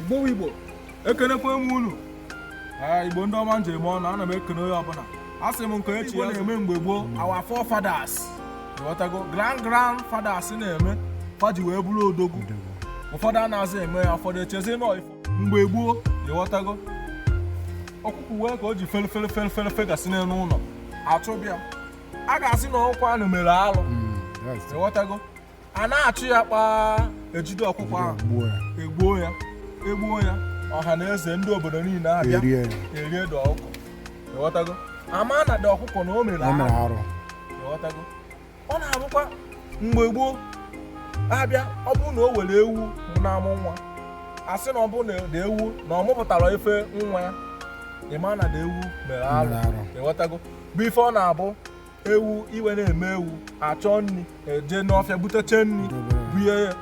Igbo Igbo ekenekwa m unu Igbo ndị ọma njem ọnụ ana m ekene onye ọbụla asị m nke echi ya na-eme mgbe gboo our forefathers ịghọtago grandfathers na-eme faji wee bụrụ odogwu ụfọdụ a na-azụ eme ya ụfọdụ echezi nọ mgbe gboo ịghọtago ọkụkụ wee ka o ji fere fegasị n'elu ụlọ achụbịa a ga-asị na ọkwa anụ mere alụ ịghọtago a na-achụ ya kpaa ejide ọkụkọ ahụ egbuo ya ọha na eze ndị obodo niile abịa erie dị ọkụkọ ịghọtago ama na dị ọkụkọ na o mere arụ ịghọtago ọ na-abụkwa mgbe gboo abịa ọ bụrụ na o were ewu na-amụ nwa asị na ọ bụ na dị ewu na ọ mụpụtara ife nwa ya ịma na dị ewu mere arụ ịghọtago bụ ife ọ na-abụ ewu iwe na-eme ewu achọ nri eje n'ọfịa buteche nri bunye ya